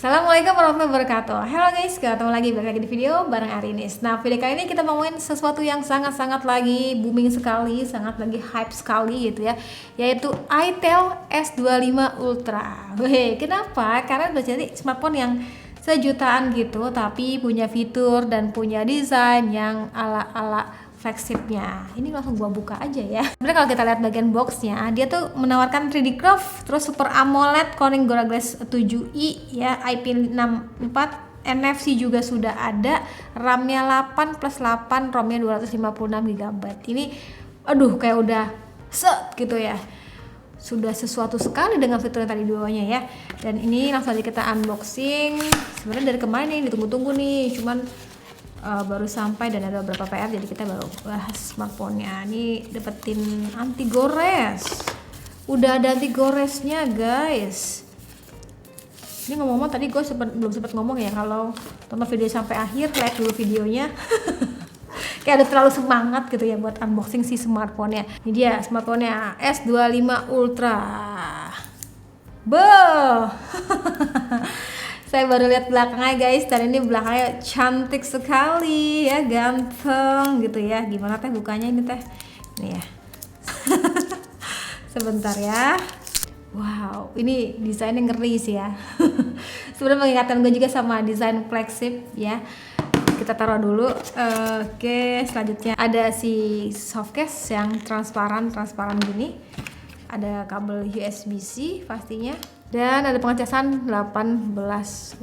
Assalamualaikum warahmatullahi wabarakatuh. Halo guys, ketemu lagi balik lagi di video bareng Arinis. Nah, video kali ini kita mau ngomongin sesuatu yang sangat-sangat lagi booming sekali, sangat lagi hype sekali gitu ya, yaitu itel S25 Ultra. Weh, kenapa? Karena berarti smartphone yang sejutaan gitu, tapi punya fitur dan punya desain yang ala-ala flagshipnya. Ini langsung gua buka aja ya. Sebenarnya kalau kita lihat bagian boxnya, dia tuh menawarkan 3D Curve, terus Super AMOLED Corning Gorilla Glass 7i ya, IP64, NFC juga sudah ada, RAM-nya 8+8, ROM-nya 256 GB. Ini aduh kayak udah set gitu ya. Sudah sesuatu sekali dengan fitur yang tadi duanya ya. Dan ini langsung aja kita unboxing. Sebenarnya dari kemarin nih ditunggu-tunggu nih, cuman baru sampai dan ada beberapa PR, jadi kita baru bahas smartphone-nya. Ini dapetin anti gores, udah ada anti goresnya guys. Ini ngomong-ngomong tadi gue belum sempat ngomong ya, kalau tonton video sampai akhir, like dulu videonya. Kayak ada terlalu semangat gitu ya buat unboxing si smartphone-nya. Ini dia smartphone-nya, S25 Ultra. Beuh. Saya baru lihat belakangnya guys, dan ini belakangnya cantik sekali ya, ganteng gitu ya. Gimana teh bukanya ini teh? Nih ya. Sebentar ya. Wow, ini desainnya ngeri sih ya. Sebenarnya mengingatkan gue juga sama desain flagship ya. Kita taruh dulu. Oke, selanjutnya ada si softcase yang transparan gini. Ada kabel USB-C pastinya. Dan ada pengecasan 18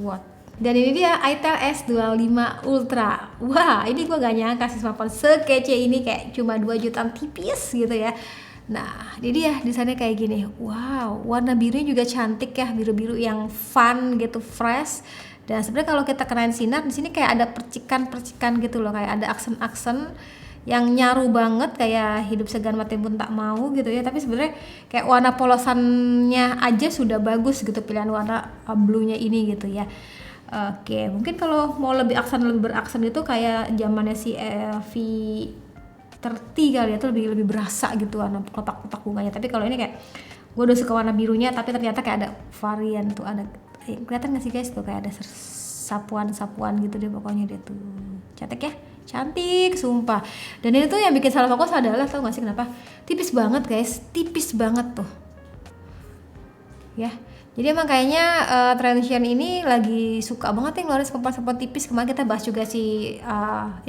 watt. Dan ini dia itel S25 Ultra. Wah, ini gue gak nyangka sih smartphone sekece ini, kayak cuma 2 jutaan tipis gitu ya. Nah, ini dia desainnya kayak gini. Wow, warna birunya juga cantik ya, biru-biru yang fun gitu, fresh. Dan sebenarnya kalau kita kenain sinar di sini kayak ada percikan-percikan gitu loh, kayak ada aksen-aksen yang nyaru banget, kayak hidup segan mati pun tak mau gitu ya. Tapi sebenarnya kayak warna polosannya aja sudah bagus gitu, pilihan warna blue-nya ini gitu ya. Oke, mungkin kalau mau lebih beraksen itu kayak zamannya si V30 kali ya, itu lebih berasa gitu warna kotak-kotak bunganya. Tapi kalau ini kayak gue udah suka warna birunya, tapi ternyata kayak ada varian tuh, ada kelihatan nggak sih guys tuh, kayak ada sapuan gitu deh pokoknya, dia tuh cantik ya, cantik sumpah. Dan ini tuh yang bikin salah fokus adalah, tau gak sih kenapa? Tipis banget guys, tipis banget tuh ya. Jadi emang kayaknya Transsion ini lagi suka banget yang ngeluarin smartphone tipis. Kemarin kita bahas juga si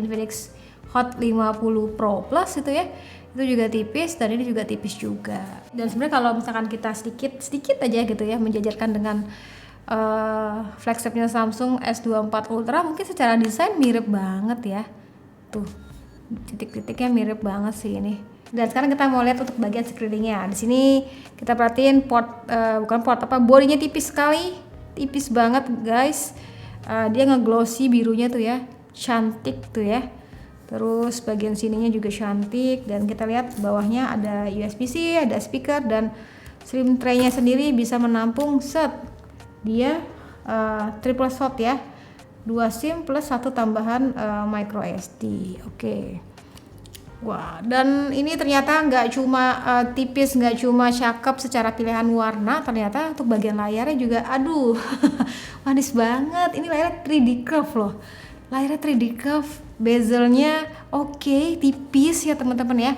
Infinix Hot 50 Pro Plus itu ya, itu juga tipis, dan ini juga tipis juga. Dan sebenarnya kalau misalkan kita sedikit aja gitu ya menjajarkan dengan flagshipnya Samsung S24 Ultra, mungkin secara desain mirip banget ya. Tuh, titik-titiknya mirip banget sih ini. Dan sekarang kita mau lihat untuk bagian sekelilingnya. Di sini kita perhatiin bodinya tipis sekali, tipis banget guys. Dia nge-glossy birunya tuh ya, cantik tuh ya. Terus bagian sininya juga cantik, dan kita lihat bawahnya ada USB-C, ada speaker, dan slim tray-nya sendiri bisa menampung dia triple slot ya, 2 SIM plus 1 tambahan micro SD. Oke. Wah, dan ini ternyata nggak cuma tipis, nggak cuma cakep secara pilihan warna, ternyata untuk bagian layarnya juga aduh manis banget. Ini layarnya 3D curve loh, layarnya 3D curve, bezelnya oke, tipis ya teman-teman ya.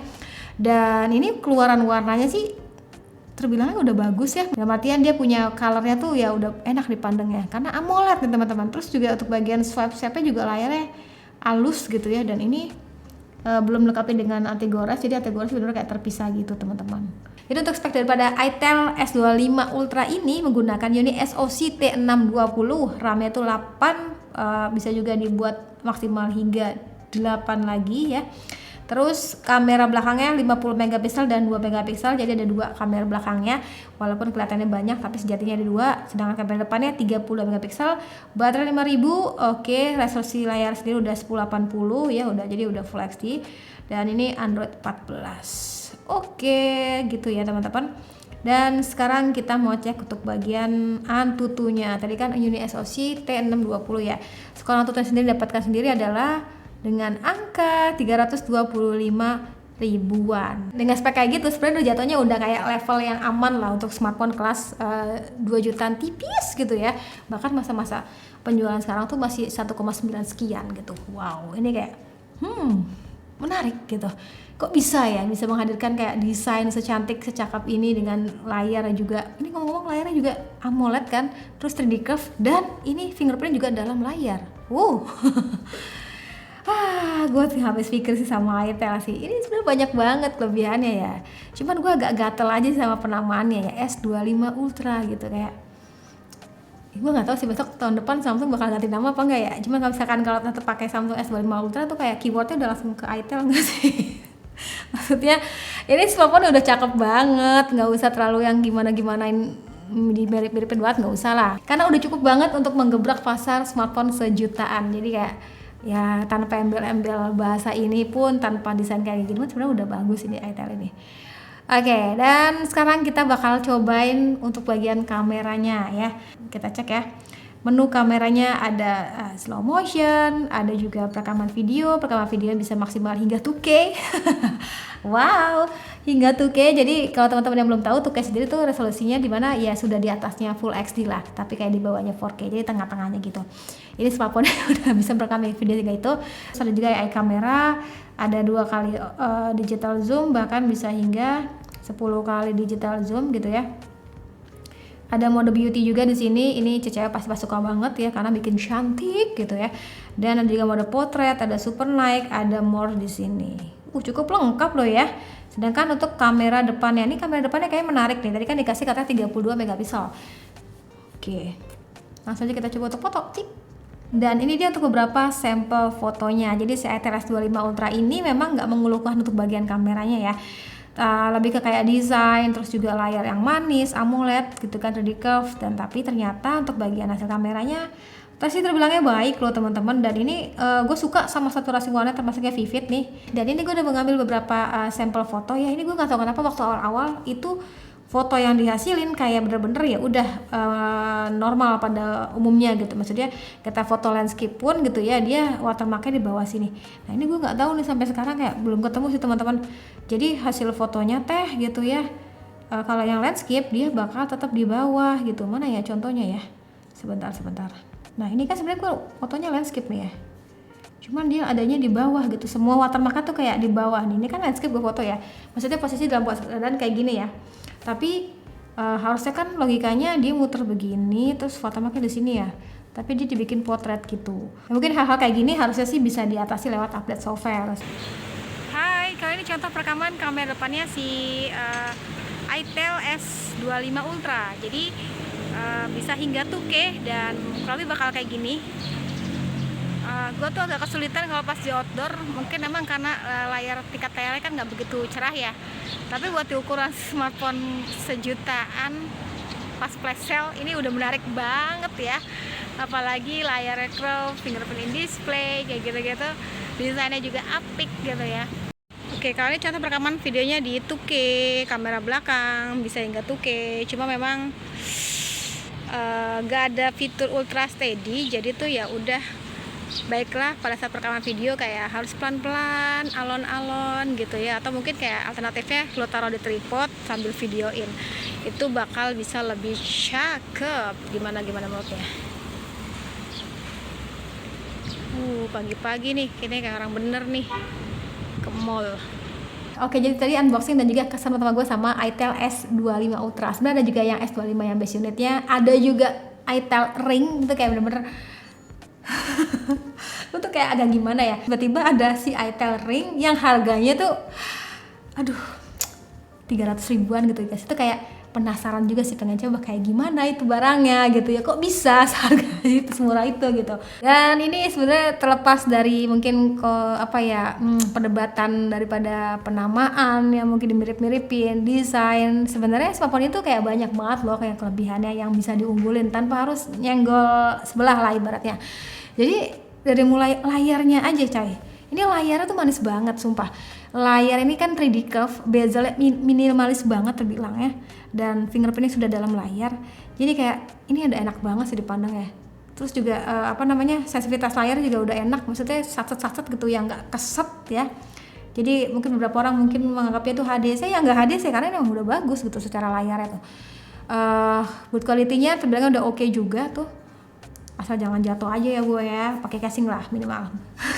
Dan ini keluaran warnanya sih terbilangnya udah bagus ya, dalam artian dia punya colornya tuh ya udah enak dipandang ya, karena AMOLED nih teman-teman. Terus juga untuk bagian swipe-nya juga layarnya halus gitu ya, dan ini belum lengkapi dengan anti gores, jadi anti gores benar kayak terpisah gitu teman-teman. Jadi untuk spek daripada itel S25 Ultra ini menggunakan unit SoC T620, RAM-nya tuh 8, bisa juga dibuat maksimal hingga 8 lagi ya. Terus kamera belakangnya 50 megapiksel dan 2 megapiksel, jadi ada 2 kamera belakangnya, walaupun kelihatannya banyak tapi sejatinya ada 2. Sedangkan kamera depannya 30 megapiksel, baterai 5000. Oke, resolusi layar sendiri udah 1080 ya, jadi udah Full HD, dan ini Android 14. Oke, gitu ya teman-teman. Dan sekarang kita mau cek untuk bagian Antutunya. Tadi kan unit SoC T620 ya. Sekarang Antutunya sendiri dapatkan sendiri adalah dengan angka 325.500 ribuan. Dengan spek kayak gitu sebenarnya udah jatuhnya udah kayak level yang aman lah untuk smartphone kelas 2 jutaan tipis gitu ya. Bahkan masa-masa penjualan sekarang tuh masih 1,9 sekian gitu. Wow, ini kayak menarik gitu. Kok bisa ya bisa menghadirkan kayak desain secantik secakap ini dengan layar juga. Ini ngomong-ngomong layarnya juga AMOLED kan, terus 3D curve dan ini fingerprint juga dalam layar. Wow. Gue habis pikir sih sama Itel sih. Ini sebenarnya banyak banget kelebihannya ya. Cuman gue agak gatel aja sama penamaannya ya, S25 Ultra gitu kayak. Gue nggak tahu sih besok tahun depan Samsung bakal ganti nama apa enggak ya. Cuma kalau misalkan kalau tetap pakai Samsung S25 Ultra tuh kayak keywordnya udah langsung ke Itel nggak sih? Maksudnya ini smartphone udah cakep banget, nggak usah terlalu yang gimana-gimanain mirip-miripin banget, nggak usah lah. Karena udah cukup banget untuk menggebrak pasar smartphone sejutaan. Jadi kayak ya tanpa embel-embel bahasa ini pun, tanpa desain kayak gini, sebenarnya udah bagus ini Itel ini. Oke, dan sekarang kita bakal cobain untuk bagian kameranya ya. Kita cek ya. Menu kameranya ada slow motion, ada juga perekaman video bisa maksimal hingga 2K. Wow, hingga 2K. Jadi kalau teman-teman yang belum tahu 2K sendiri tuh resolusinya di mana ya sudah di atasnya Full HD lah, tapi kayak di bawahnya 4K. Jadi tengah-tengahnya gitu. Ini smartphone udah bisa merekam video juga itu. Terus ada juga AI kamera, ada 2 kali digital zoom, bahkan bisa hingga 10 kali digital zoom gitu ya. Ada mode beauty juga di sini. Ini cewek pasti suka banget ya karena bikin cantik gitu ya. Dan ada juga mode portrait, ada super night, ada more di sini. Cukup lengkap loh ya. Sedangkan untuk kamera depannya, ini kamera depannya kayaknya menarik nih. Tadi kan dikasih katanya 32 megapiksel. Oke. Langsung aja kita coba untuk foto. Cik. Dan ini dia untuk beberapa sampel fotonya. Jadi si Itel S25 Ultra ini memang nggak mengeluhkan untuk bagian kameranya ya. Lebih ke kayak desain, terus juga layar yang manis, AMOLED gitu kan, 3D curve, dan tapi ternyata untuk bagian hasil kameranya pasti terbilangnya baik loh teman-teman. Dan ini gue suka sama saturasi warna termasuknya vivid nih. Dan ini gue udah mengambil beberapa sampel foto ya. Ini gue nggak tahu kenapa waktu awal-awal itu foto yang dihasilin kayak bener-bener ya udah normal pada umumnya gitu. Maksudnya kita foto landscape pun gitu ya, dia watermarknya di bawah sini. Nah ini gue nggak tahu nih sampai sekarang kayak belum ketemu sih teman-teman. Jadi hasil fotonya gitu ya, kalau yang landscape dia bakal tetap di bawah gitu. Mana ya contohnya ya? Sebentar. Nah ini kan sebenarnya gue fotonya landscape nih ya. Cuman dia adanya di bawah gitu. Semua watermarknya tuh kayak di bawah nih. Ini kan landscape gue foto ya. Maksudnya posisi dalam keadaan kayak gini ya. Tapi harusnya kan logikanya dia muter begini, terus watermarknya di sini ya. Tapi dia dibikin potret gitu. Ya, mungkin hal-hal kayak gini harusnya sih bisa diatasi lewat update software. Hai, kali ini contoh perekaman kamera depannya si Itel S25 Ultra. Jadi bisa hingga 2K dan kurang lebih bakal kayak gini. Gue tuh agak kesulitan kalau pas di outdoor, mungkin emang karena tingkat layarnya kan nggak begitu cerah ya. Tapi buat di ukuran smartphone sejutaan pas flash sale ini udah menarik banget ya. Apalagi layarnya curve, fingerprint display kayak gitu-gitu, desainnya juga apik gitu ya. Oke, kali ini contoh perekaman videonya di 2K, kamera belakang bisa hingga 2K. Cuma memang gak ada fitur ultra steady, jadi tuh ya udah baiklah pada saat perekaman video kayak harus pelan-pelan, alon-alon gitu ya. Atau mungkin kayak alternatifnya lo taruh di tripod sambil videoin, itu bakal bisa lebih cakep. Gimana menurutnya? Pagi-pagi nih, kayaknya kayak orang bener nih ke mall. Oke, jadi tadi unboxing dan juga kesan pertama gue sama Itel S25 Ultra. Sebenarnya ada juga yang S25 yang base unitnya, ada juga Itel Ring itu kayak bener-bener itu kayak agak gimana ya, tiba-tiba ada si Itel Ring yang harganya tuh 300 ribuan gitu guys. Itu kayak penasaran juga sih, pengen coba kayak gimana itu barangnya gitu ya, kok bisa seharga itu, semurah itu gitu. Dan ini sebenarnya terlepas dari mungkin perdebatan daripada penamaan yang mungkin dimirip-miripin desain, sebenarnya smartphone itu kayak banyak banget loh kayak kelebihannya yang bisa diunggulin tanpa harus nyenggol sebelah lah ibaratnya. Jadi dari mulai layarnya aja coy, ini layarnya tuh manis banget sumpah. Layar ini kan 3D curve, bezelnya minimalis banget terbilang ya, dan fingerprintnya sudah dalam layar. Jadi kayak ini ada enak banget sih dipandang ya. Terus juga sensitivitas layar juga udah enak, maksudnya satset gitu yang nggak keset ya. Jadi mungkin beberapa orang mungkin menganggapnya itu HDC, ya nggak HDC karena memang udah bagus gitu secara layarnya tuh. Build quality-nya terbilangnya udah oke juga tuh. Asal jangan jatuh aja ya gue ya, pakai casing lah minimal.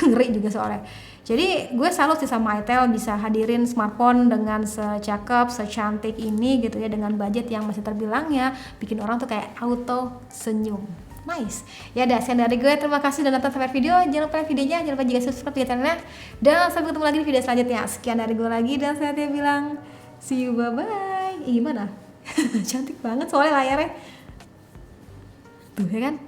Ngeri juga soalnya. Jadi gue salut sih sama itel bisa hadirin smartphone dengan secakep, secantik ini gitu ya, dengan budget yang masih terbilangnya bikin orang tuh kayak auto senyum. Nice. Ya udah, sekian dari gue. Terima kasih udah nonton sampai video. Jangan lupa like videonya, jangan lupa juga subscribe di channelnya. Dan sampai ketemu lagi di video selanjutnya. Sekian dari gue lagi dan saya bilang see you, bye bye. Gimana? Cantik banget soalnya layarnya. Tuh ya kan?